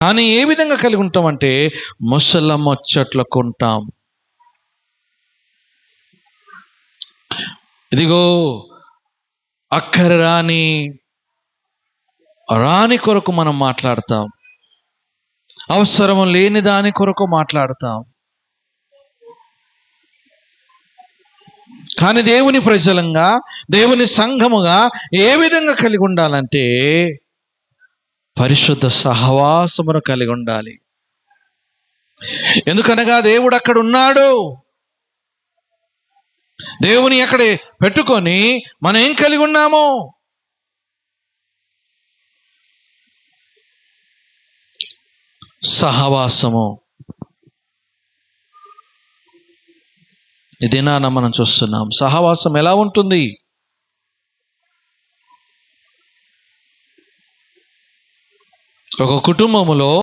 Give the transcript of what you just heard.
కానీ ఏ విధంగా కలిగి ఉంటామంటే ముసల ముచ్చట్లకు ఉంటాం. ఇదిగో అక్కర రాని కొరకు మనం మాట్లాడతాం, అవసరము లేని దాని కొరకు మాట్లాడతాం. కానీ దేవుని ప్రజలంగా, దేవుని సంఘముగా ఏ విధంగా కలిగి ఉండాలంటే పరిశుద్ధ సహవాసమును కలిగి ఉండాలి. ఎందుకనగా దేవుడు అక్కడ ఉన్నాడు. దేవుని అక్కడే పెట్టుకొని మనం ఏం కలిగి ఉన్నాము? సహవాసము. ఇదేనా మనం చూస్తున్నాం. సహవాసం ఎలా ఉంటుంది? ఒక కుటుంబములో